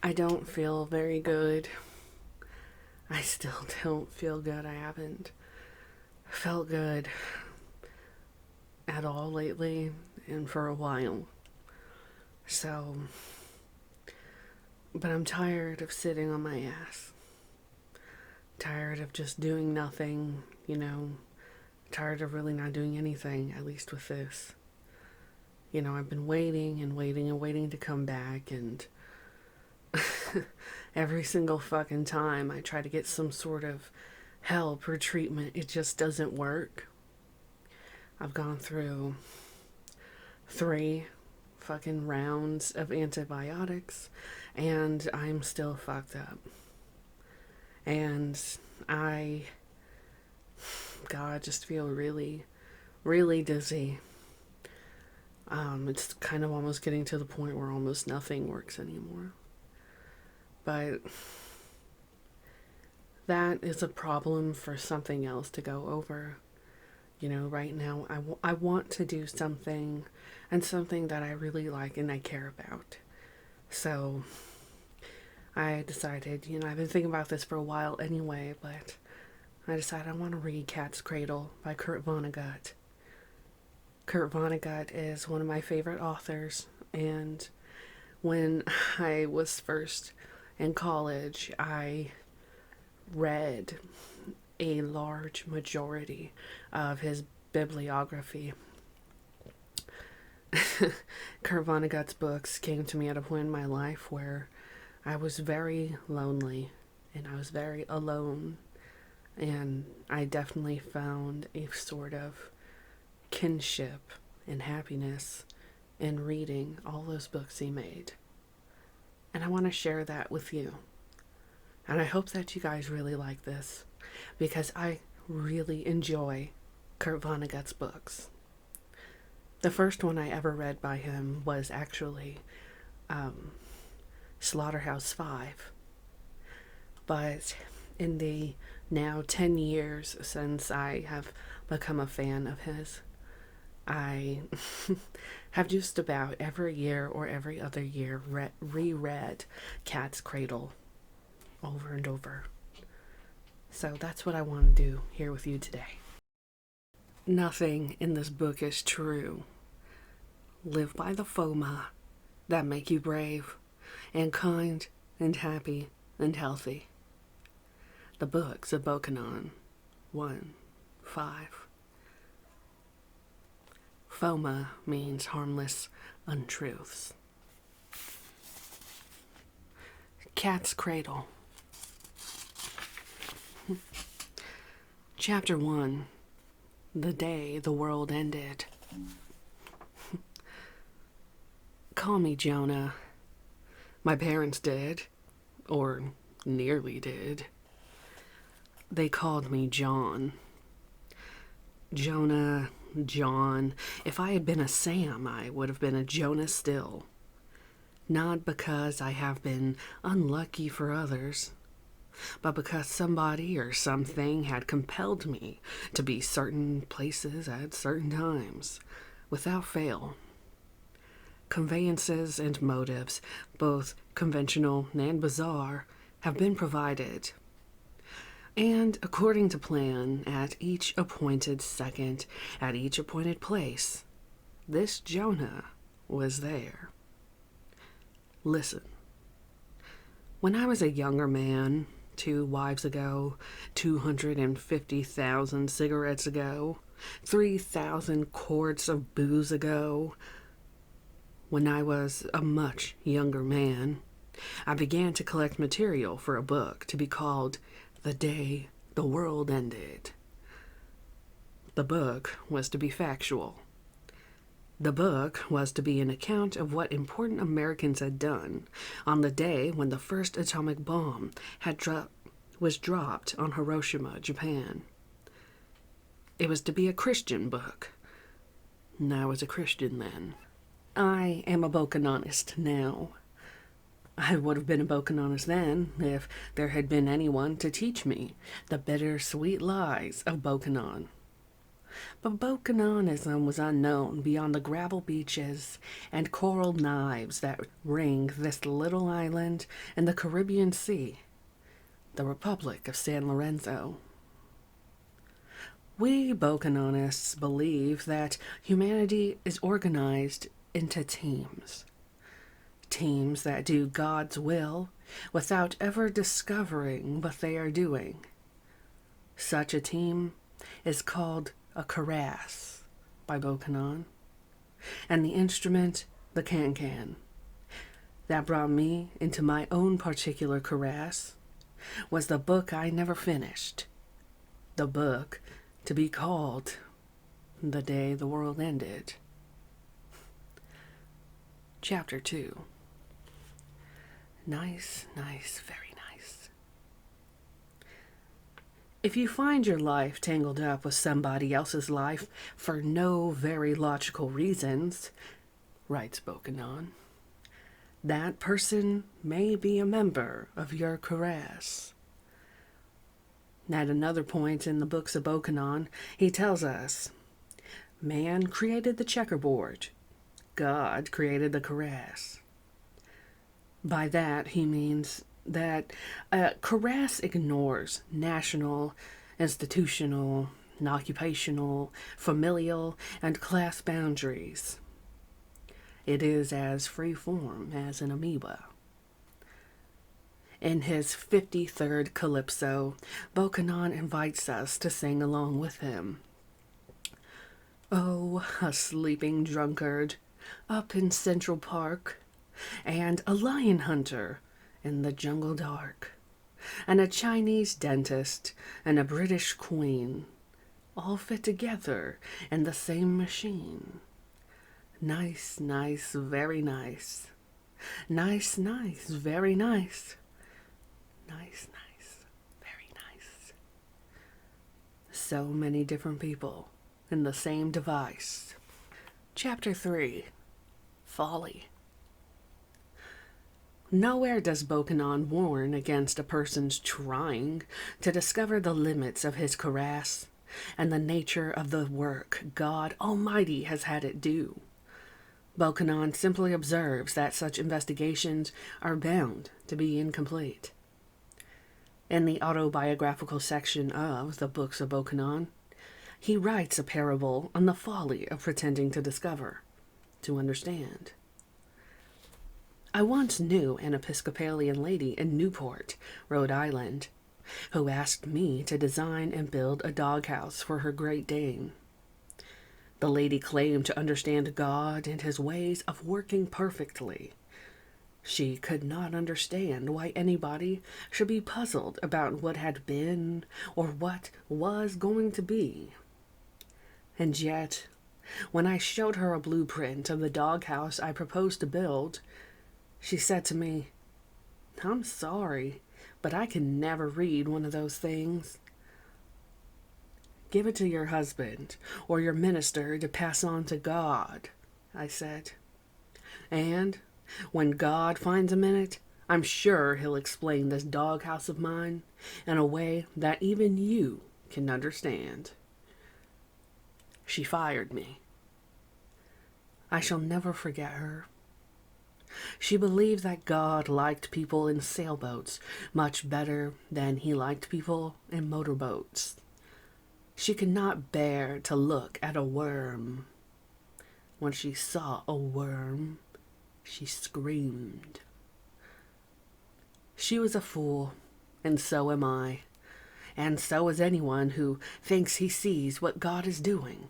I don't feel very good. I still don't feel good. I haven't felt good at all lately and for a while. So, but I'm tired of sitting on my ass. Tired of just doing nothing, tired of really not doing anything, at least with this. I've been waiting and waiting and waiting to come back, and every single fucking time I try to get some sort of help or treatment, it just doesn't work. I've gone through 3 fucking rounds of antibiotics, and I'm still fucked up. And I, God, just feel really, really dizzy. It's kind of almost getting to the point where almost nothing works anymore. But that is a problem for something else to go over. Right now I want to do something, and something that I really like and I care about. So I decided, I've been thinking about this for a while anyway, but I decided I want to read Cat's Cradle by Kurt Vonnegut. Kurt Vonnegut is one of my favorite authors, and when I was first in college, I read a large majority of his bibliography. Kurt Vonnegut's books came to me at a point in my life where I was very lonely and I was very alone, and I definitely found a sort of kinship and happiness in reading all those books he made. And I want to share that with you. And I hope that you guys really like this, because I really enjoy Kurt Vonnegut's books. The first one I ever read by him was actually Slaughterhouse-Five. But in the now 10 years since I have become a fan of his, I have just about every year or every other year reread Cat's Cradle over and over. So that's what I want to do here with you today. Nothing in this book is true. Live by the FOMA that make you brave and kind and happy and healthy. The Books of Bokanon 1:5. FOMA means harmless untruths. Cat's Cradle. Chapter 1. The Day the World Ended. Call me Jonah. My parents did, or nearly did. They called me John. Jonah, John. If I had been a Sam, I would have been a Jonah still. Not because I have been unlucky for others, but because somebody or something had compelled me to be certain places at certain times, without fail. Conveyances and motives, both conventional and bizarre, have been provided. And according to plan, at each appointed second, at each appointed place, this Jonah was there. Listen. When I was a younger man, 2 wives ago, 250,000 cigarettes ago, 3,000 quarts of booze ago, when I was a much younger man, I began to collect material for a book to be called The Day the World Ended. The book was to be factual. The book was to be an account of what important Americans had done on the day when the first atomic bomb was dropped on Hiroshima, Japan. It was to be a Christian book. And I was a Christian then. I am a Bokanonist now. I would have been a Bokanonist then if there had been anyone to teach me the bittersweet lies of Bokanon. But Bokononism was unknown beyond the gravel beaches and coral knives that ring this little island in the Caribbean Sea, the Republic of San Lorenzo. We Bokononists believe that humanity is organized into teams. Teams that do God's will without ever discovering what they are doing. Such a team is called a karass by Bokonon, and the instrument the can-can. That brought me into my own particular karass was the book I never finished, the book to be called The Day the World Ended. Chapter 2. Nice, very nice. If you find your life tangled up with somebody else's life for no very logical reasons, writes Bokonon, that person may be a member of your karass. At another point in the books of Bokonon, he tells us, man created the checkerboard, God created the karass. By that, he means that karass ignores national, institutional, occupational, familial, and class boundaries. It is as free-form as an amoeba. In his 53rd Calypso, Bokonon invites us to sing along with him. Oh, a sleeping drunkard up in Central Park, and a lion hunter in the jungle dark, and a Chinese dentist and a British queen, all fit together in the same machine. Nice, very nice. Nice, very nice. Nice, very nice. So many different people in the same device. Chapter 3. Folly. Nowhere does Bokonon warn against a person's trying to discover the limits of his karass and the nature of the work God Almighty has had it do. Bokonon simply observes that such investigations are bound to be incomplete. In the autobiographical section of the books of Bokonon, he writes a parable on the folly of pretending to discover, to understand. I once knew an Episcopalian lady in Newport, Rhode Island, who asked me to design and build a doghouse for her Great Dane. The lady claimed to understand God and his ways of working perfectly. She could not understand why anybody should be puzzled about what had been or what was going to be. And yet, when I showed her a blueprint of the doghouse I proposed to build, she said to me, "I'm sorry, but I can never read one of those things." "Give it to your husband or your minister to pass on to God," I said. "And when God finds a minute, I'm sure he'll explain this doghouse of mine in a way that even you can understand." She fired me. I shall never forget her. She believed that God liked people in sailboats much better than he liked people in motorboats. She could not bear to look at a worm. When she saw a worm, she screamed. She was a fool, and so am I, and so is anyone who thinks he sees what God is doing,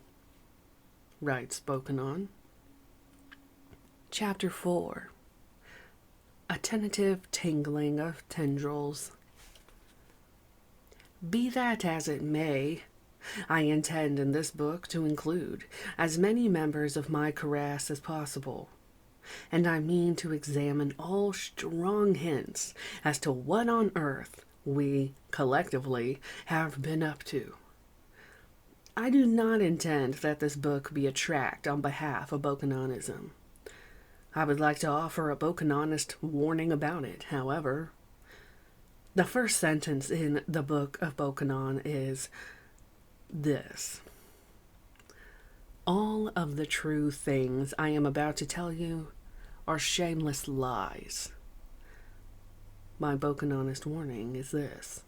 writes Bokonon. Chapter 4. A tentative tingling of tendrils. Be that as it may, I intend in this book to include as many members of my karass as possible, and I mean to examine all strong hints as to what on earth we, collectively, have been up to. I do not intend that this book be a tract on behalf of Bokononism. I would like to offer a Bokononist warning about it, however. The first sentence in the book of Bokonon is this: All of the true things I am about to tell you are shameless lies. My broken honest warning is this.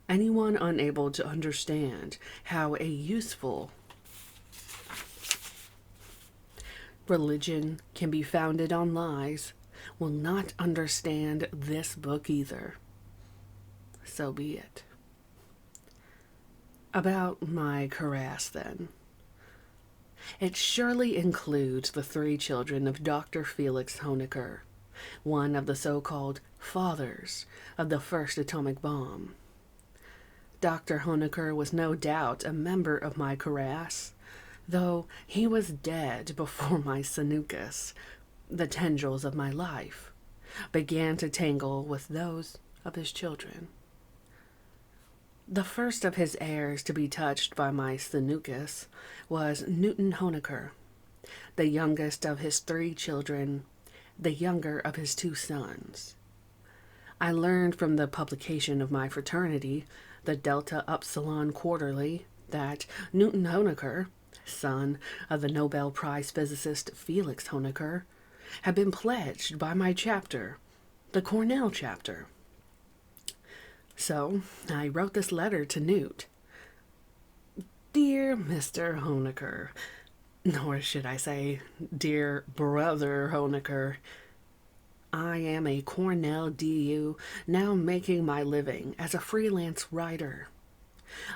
Anyone unable to understand how a useful religion can be founded on lies will not understand this book either. So be it. About my cuirass, then. It surely includes the 3 children of Dr. Felix Honecker, one of the so-called fathers of the first atomic bomb. Dr. Honecker was no doubt a member of my cuirass, though he was dead before my Sanucus, the tendrils of my life, began to tangle with those of his children. The first of his heirs to be touched by my Sanucus was Newton Honecker, the youngest of his 3 children, the younger of his 2 sons. I learned from the publication of my fraternity, the Delta Upsilon Quarterly, that Newton Honecker, son of the Nobel Prize physicist Felix Honecker, had been pledged by my chapter, the Cornell chapter. So I wrote this letter to Newt. Dear Mr. Honecker, or should I say, dear Brother Honecker, I am a Cornell DU now making my living as a freelance writer.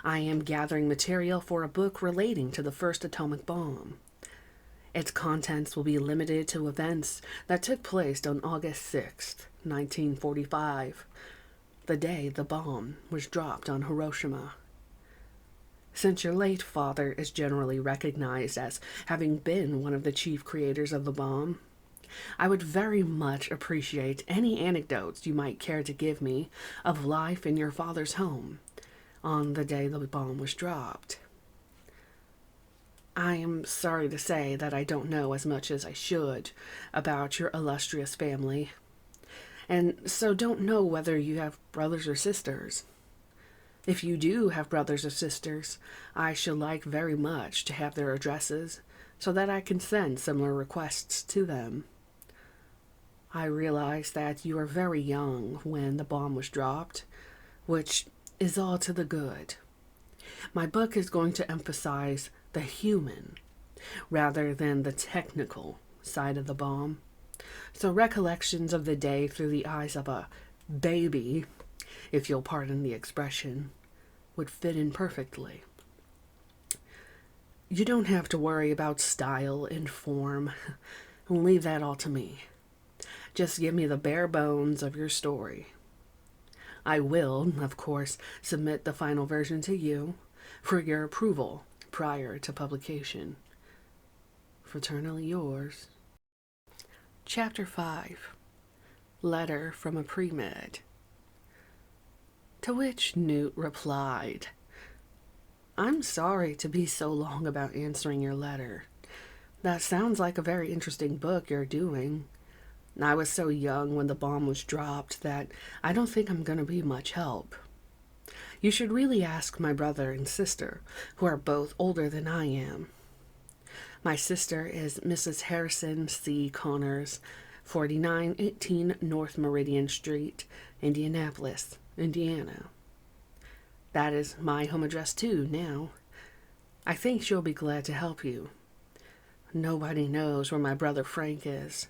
I am gathering material for a book relating to the first atomic bomb. Its contents will be limited to events that took place on August 6th, 1945, the day the bomb was dropped on Hiroshima. Since your late father is generally recognized as having been one of the chief creators of the bomb, I would very much appreciate any anecdotes you might care to give me of life in your father's home on the day the bomb was dropped. I am sorry to say that I don't know as much as I should about your illustrious family, and so don't know whether you have brothers or sisters. If you do have brothers or sisters, I should like very much to have their addresses so that I can send similar requests to them. I realize that you are very young when the bomb was dropped, which is all to the good. My book is going to emphasize the human rather than the technical side of the bomb. So recollections of the day through the eyes of a baby, if you'll pardon the expression, would fit in perfectly. You don't have to worry about style and form. Leave that all to me. Just give me the bare bones of your story. I will, of course, submit the final version to you for your approval prior to publication. Fraternally yours. Chapter 5. Letter from a Pre-Med. To which Newt replied, I'm sorry to be so long about answering your letter. That sounds like a very interesting book you're doing. I was so young when the bomb was dropped that I don't think I'm going to be much help. You should really ask my brother and sister, who are both older than I am. My sister is Mrs. Harrison C. Connors, 4918 North Meridian Street, Indianapolis, Indiana. That is my home address too now. I think she'll be glad to help you. Nobody knows where my brother Frank is.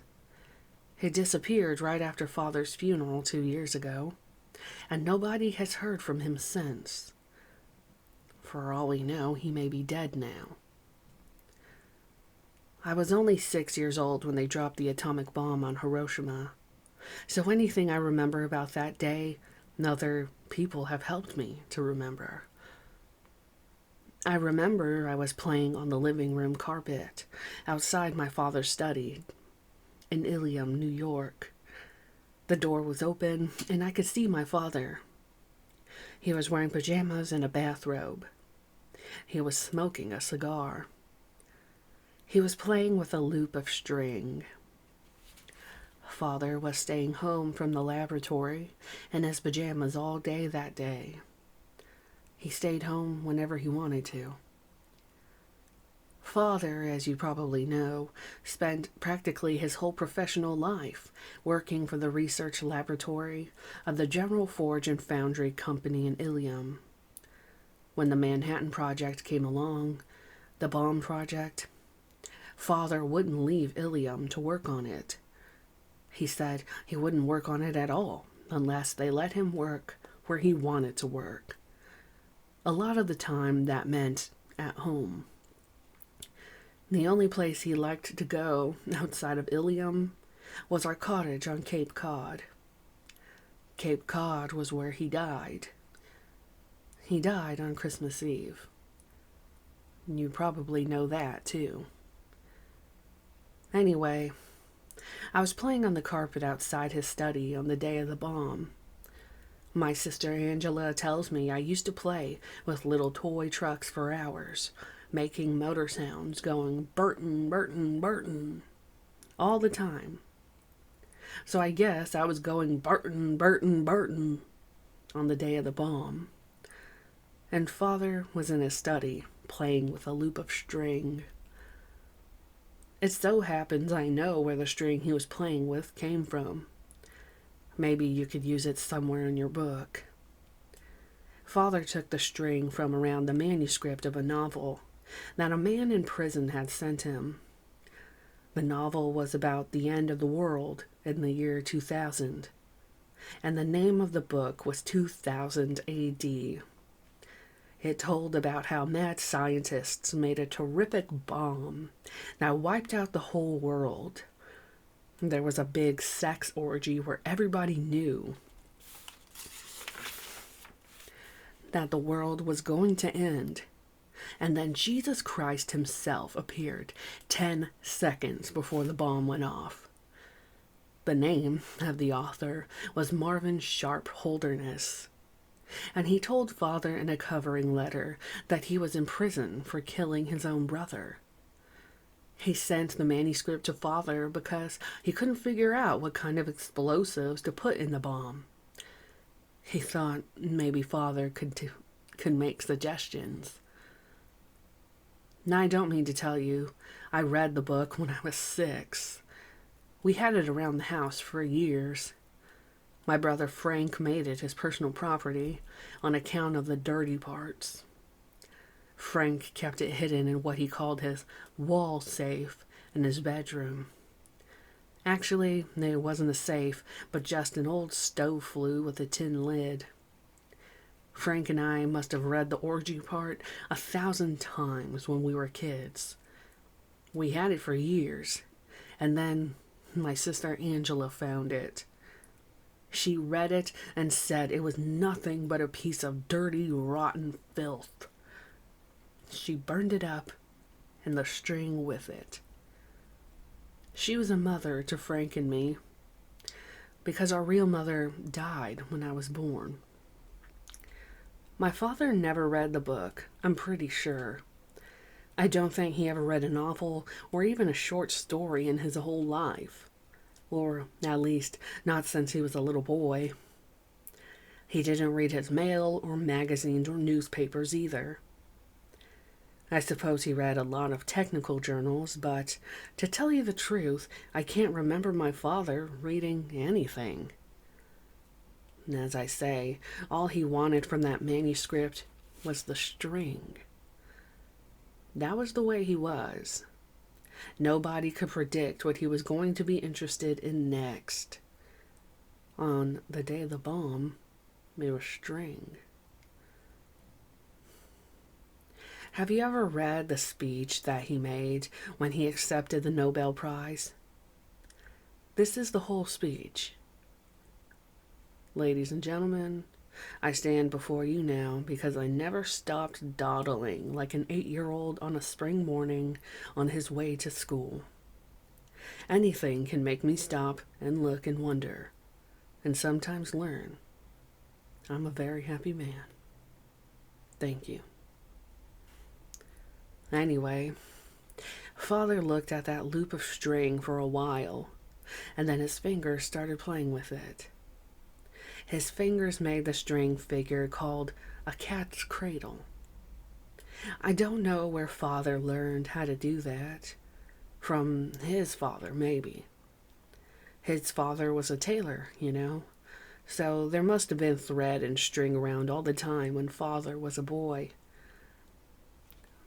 He disappeared right after Father's funeral 2 years ago, and nobody has heard from him since. For all we know, he may be dead now. I was only 6 years old when they dropped the atomic bomb on Hiroshima, so anything I remember about that day, other people have helped me to remember. I remember I was playing on the living room carpet outside my father's study in Ilium, New York. The door was open, and I could see my father. He was wearing pajamas and a bathrobe. He was smoking a cigar. He was playing with a loop of string. Father was staying home from the laboratory in his pajamas all day that day. He stayed home whenever he wanted to. Father, as you probably know, spent practically his whole professional life working for the research laboratory of the General Forge and Foundry Company in Ilium. When the Manhattan Project came along, the bomb project, Father wouldn't leave Ilium to work on it. He said he wouldn't work on it at all unless they let him work where he wanted to work. A lot of the time that meant at home. The only place he liked to go outside of Ilium was our cottage on Cape Cod. Cape Cod was where he died. He died on Christmas Eve. You probably know that, too. Anyway, I was playing on the carpet outside his study on the day of the bomb. My sister Angela tells me I used to play with little toy trucks for hours, making motor sounds going Burton, Burton, Burton, all the time. So I guess I was going Burton, Burton, Burton on the day of the bomb. And Father was in his study, playing with a loop of string. It so happens I know where the string he was playing with came from. Maybe you could use it somewhere in your book. Father took the string from around the manuscript of a novel that a man in prison had sent him. The novel was about the end of the world in the year 2000, and the name of the book was 2000 AD. It told about how mad scientists made a terrific bomb that wiped out the whole world. There was a big sex orgy where everybody knew that the world was going to end. And then Jesus Christ himself appeared 10 seconds before the bomb went off. The name of the author was Marvin Sharp Holderness, and he told Father in a covering letter that he was in prison for killing his own brother. He sent the manuscript to Father because he couldn't figure out what kind of explosives to put in the bomb. He thought maybe Father could make suggestions. Now, I don't mean to tell you, I read the book when I was 6. We had it around the house for years. My brother Frank made it his personal property on account of the dirty parts. Frank kept it hidden in what he called his wall safe in his bedroom. Actually, it wasn't a safe, but just an old stove flue with a tin lid. Frank and I must have read the orgy part 1,000 times when we were kids. We had it for years, and then my sister Angela found it. She read it and said it was nothing but a piece of dirty, rotten filth. She burned it up, and the string with it. She was a mother to Frank and me, because our real mother died when I was born. My father never read the book, I'm pretty sure. I don't think he ever read a novel or even a short story in his whole life. Or, at least, not since he was a little boy. He didn't read his mail or magazines or newspapers either. I suppose he read a lot of technical journals, but to tell you the truth, I can't remember my father reading anything. As I say, all he wanted from that manuscript was the string. That was the way he was. Nobody could predict what he was going to be interested in next. On the day of the bomb, it was string. Have you ever read the speech that he made when he accepted the Nobel Prize? This is the whole speech. Ladies and gentlemen, I stand before you now because I never stopped dawdling like an 8-year-old on a spring morning on his way to school. Anything can make me stop and look and wonder, and sometimes learn. I'm a very happy man. Thank you. Anyway, Father looked at that loop of string for a while, and then his fingers started playing with it. His fingers made the string figure called a cat's cradle. I don't know where Father learned how to do that. From his father, maybe. His father was a tailor, you know. So there must have been thread and string around all the time when Father was a boy.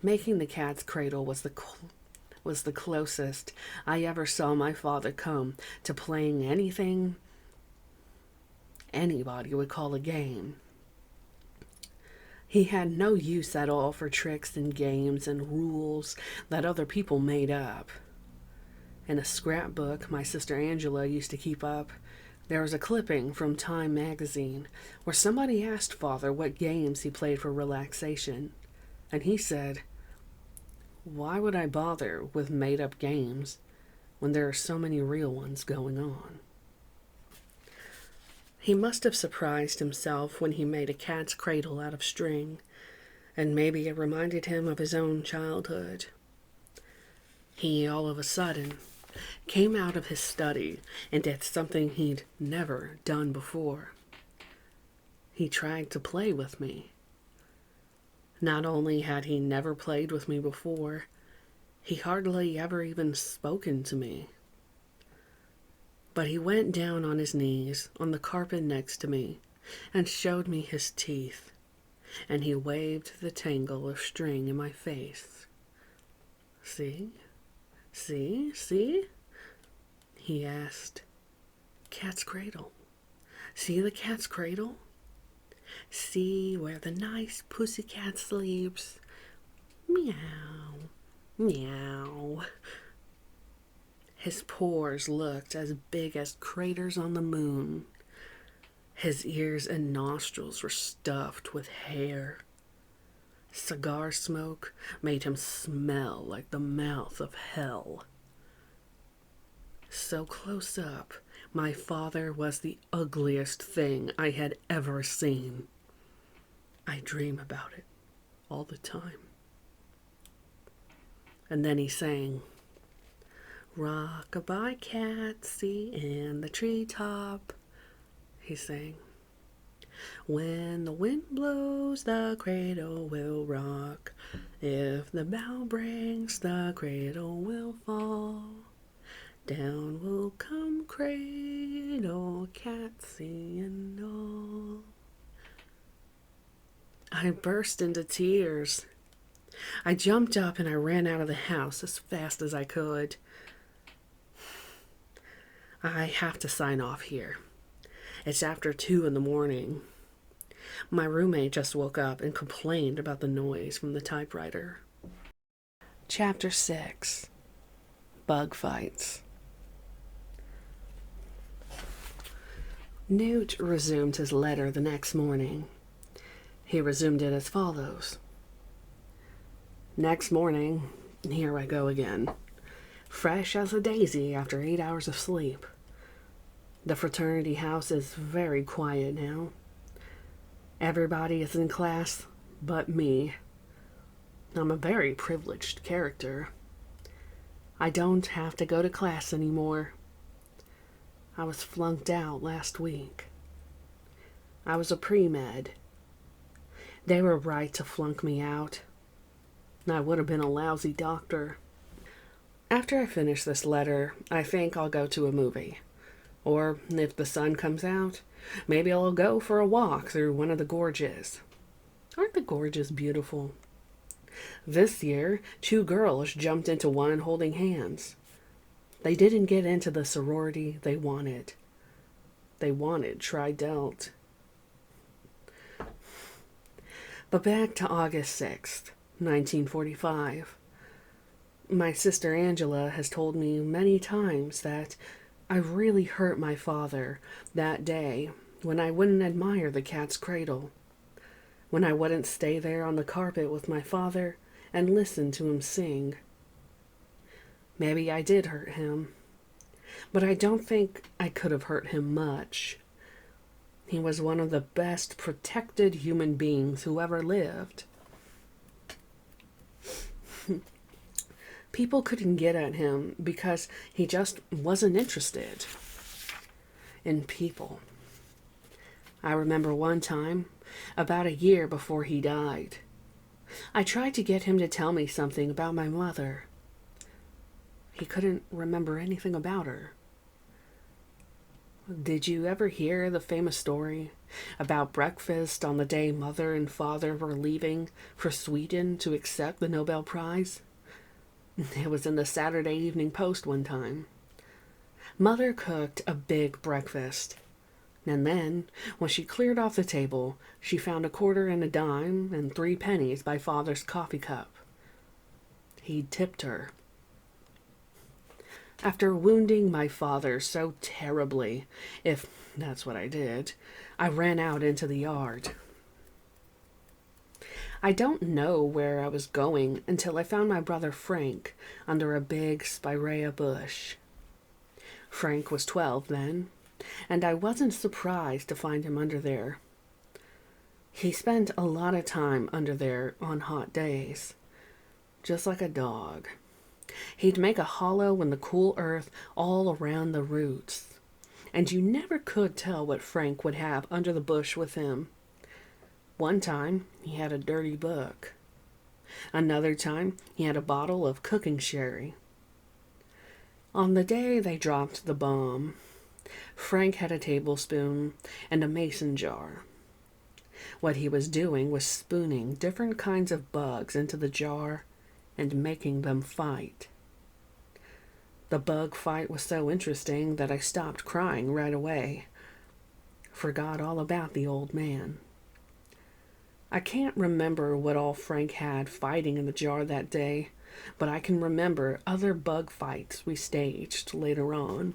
Making the cat's cradle was the closest I ever saw my father come to playing anything anybody would call a game. He had no use at all for tricks and games and rules that other people made up. In a scrapbook my sister Angela used to keep up, there was a clipping from Time magazine where somebody asked Father what games he played for relaxation, and he said, "Why would I bother with made-up games when there are so many real ones going on?" He must have surprised himself when he made a cat's cradle out of string, and maybe it reminded him of his own childhood. He, all of a sudden, came out of his study and did something he'd never done before. He tried to play with me. Not only had he never played with me before, he hardly ever even spoken to me. But he went down on his knees on the carpet next to me and showed me his teeth, and he waved the tangle of string in my face. "See? See? See?" he asked. "Cat's cradle. See the cat's cradle? See where the nice pussycat sleeps? Meow, meow." His pores looked as big as craters on the moon. His ears and nostrils were stuffed with hair. Cigar smoke made him smell like the mouth of hell. So close up, my father was the ugliest thing I had ever seen. I dream about it all the time. And then he sang, "Rock-a-bye Catsy in the treetop," he sang. "When the wind blows, the cradle will rock. If the bough breaks, the cradle will fall. Down will come cradle, Catsy and all." I burst into tears. I jumped up and I ran out of the house as fast as I could. I have to sign off here. It's after 2 in the morning. My roommate just woke up and complained about the noise from the typewriter. Chapter 6. Bug Fights. Newt resumed his letter the next morning. He resumed it as follows. "Next morning, here I go again. Fresh as a daisy after 8 hours of sleep. The fraternity house is very quiet now. Everybody is in class but me. I'm a very privileged character. I don't have to go to class anymore. I was flunked out last week. I was a pre-med. They were right to flunk me out. I would have been a lousy doctor. After I finish this letter, I think I'll go to a movie. Or, if the sun comes out, maybe I'll go for a walk through one of the gorges. Aren't the gorges beautiful? This year, 2 girls jumped into one holding hands. They didn't get into the sorority they wanted. They wanted Tri-Delt. But back to August 6th, 1945. My sister Angela has told me many times that I really hurt my father that day when I wouldn't admire the cat's cradle, when I wouldn't stay there on the carpet with my father and listen to him sing. Maybe I did hurt him, but I don't think I could have hurt him much. He was one of the best protected human beings who ever lived. People couldn't get at him because he just wasn't interested in people. I remember one time, about a year before he died, I tried to get him to tell me something about my mother. He couldn't remember anything about her. Did you ever hear the famous story about breakfast on the day Mother and Father were leaving for Sweden to accept the Nobel Prize? It was in the Saturday Evening Post one time. Mother cooked a big breakfast. And then, when she cleared off the table, she found a quarter and a dime and 3 pennies by Father's coffee cup. He tipped her. After wounding my father so terribly, if that's what I did, I ran out into the yard. I don't know where I was going until I found my brother Frank under a big spirea bush. Frank was 12 then, and I wasn't surprised to find him under there. He spent a lot of time under there on hot days, just like a dog. He'd make a hollow in the cool earth all around the roots, and you never could tell what Frank would have under the bush with him. One time, he had a dirty book. Another time, he had a bottle of cooking sherry. On the day they dropped the bomb, Frank had a tablespoon and a mason jar. What he was doing was spooning different kinds of bugs into the jar and making them fight. The bug fight was so interesting that I stopped crying right away. Forgot all about the old man. I can't remember what all Frank had fighting in the jar that day, but I can remember other bug fights we staged later on.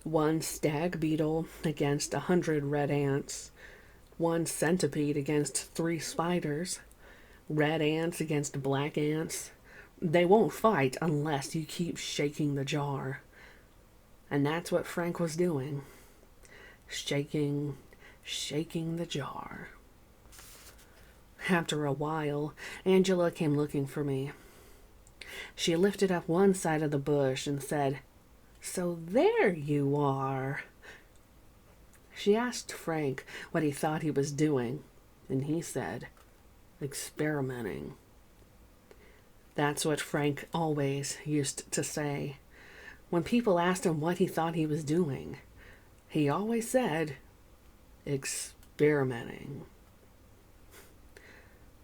One stag beetle against 100 red ants, one centipede against 3 spiders, red ants against black ants. They won't fight unless you keep shaking the jar. And that's what Frank was doing. Shaking the jar. After a while, Angela came looking for me. She lifted up one side of the bush and said, "So there you are." She asked Frank what he thought he was doing, and he said, "Experimenting." That's what Frank always used to say. When people asked him what he thought he was doing, he always said, "Experimenting."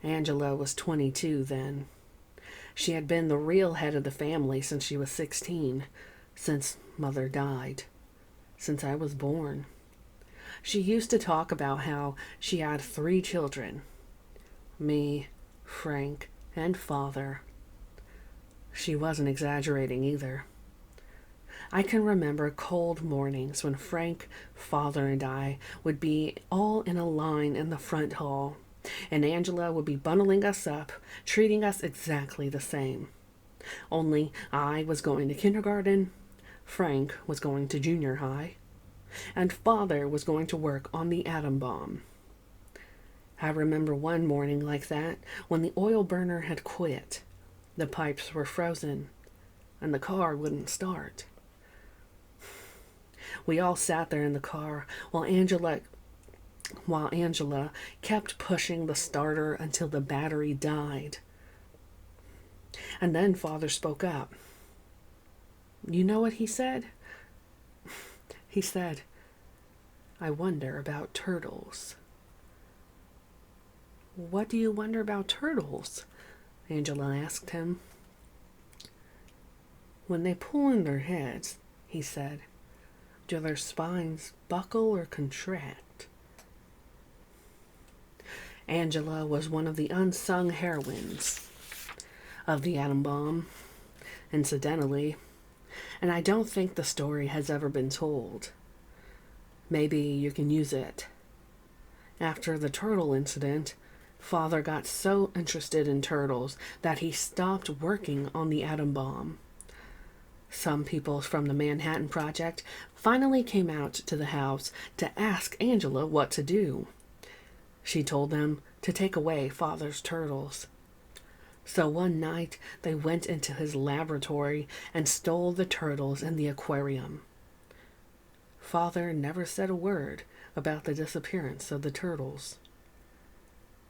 Angela was 22 then. She had been the real head of the family since she was 16, since Mother died, since I was born. She used to talk about how she had 3 children, me, Frank, and Father. She wasn't exaggerating either. I can remember cold mornings when Frank, Father, and I would be all in a line in the front hall, and Angela would be bundling us up, treating us exactly the same. Only I was going to kindergarten, Frank was going to junior high, and Father was going to work on the atom bomb. I remember one morning like that when the oil burner had quit. The pipes were frozen, and the car wouldn't start. We all sat there in the car while Angela kept pushing the starter until the battery died. And then Father spoke up. You know what he said? He said, "I wonder about turtles." "What do you wonder about turtles?" Angela asked him. "When they pull in their heads," he said, "do their spines buckle or contract?" Angela was one of the unsung heroines of the atom bomb, incidentally, and I don't think the story has ever been told. Maybe you can use it. After the turtle incident, Father got so interested in turtles that he stopped working on the atom bomb. Some people from the Manhattan Project finally came out to the house to ask Angela what to do. She told them to take away Father's turtles. So one night they went into his laboratory and stole the turtles in the aquarium. Father never said a word about the disappearance of the turtles.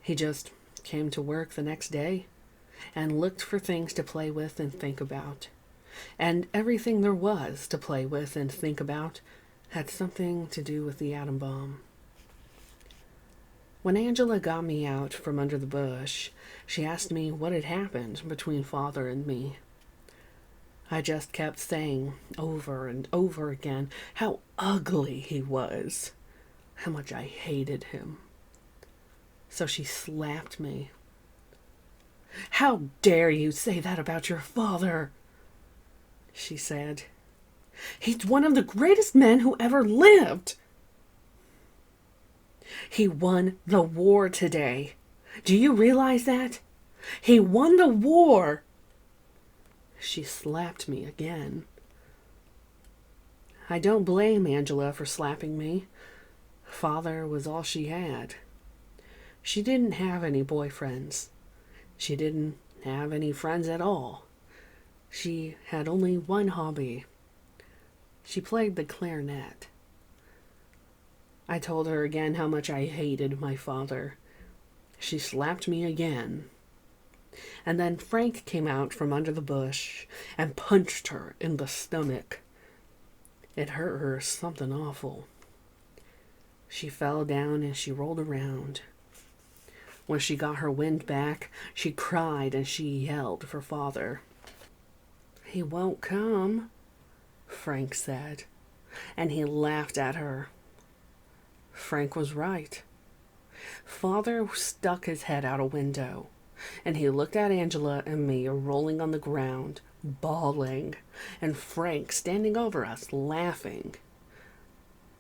He just came to work the next day, and looked for things to play with and think about. And everything there was to play with and think about had something to do with the atom bomb. When Angela got me out from under the bush, she asked me what had happened between Father and me. I just kept saying over and over again how ugly he was, how much I hated him. So she slapped me. "How dare you say that about your father?" she said. "He's one of the greatest men who ever lived. He won the war today. Do you realize that? He won the war." She slapped me again. I don't blame Angela for slapping me. Father was all she had. She didn't have any boyfriends. She didn't have any friends at all. She had only one hobby. She played the clarinet. I told her again how much I hated my father. She slapped me again. And then Frank came out from under the bush and punched her in the stomach. It hurt her something awful. She fell down and she rolled around. When she got her wind back, she cried and she yelled for Father. "He won't come," Frank said, and he laughed at her. Frank was right. Father stuck his head out a window, and he looked at Angela and me rolling on the ground, bawling, and Frank standing over us, laughing.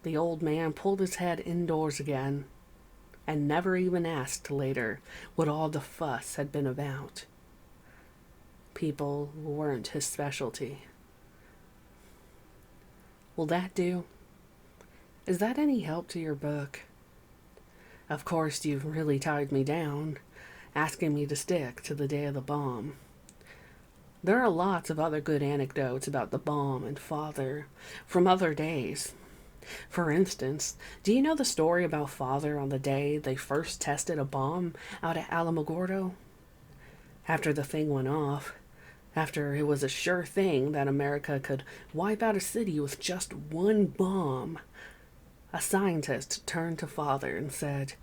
The old man pulled his head indoors again, and never even asked later what all the fuss had been about. People weren't his specialty. Will that do? Is that any help to your book? Of course, you've really tied me down, asking me to stick to the day of the bomb. There are lots of other good anecdotes about the bomb and Father from other days. For instance, do you know the story about Father on the day they first tested a bomb out at Alamogordo? After the thing went off, after it was a sure thing that America could wipe out a city with just one bomb, a scientist turned to Father and said,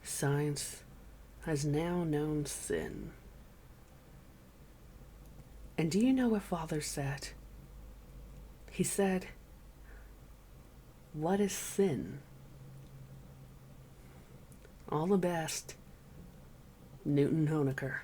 "Science has now known sin." And do you know what Father said? He said, "What is sin?" All the best, Newton Honecker.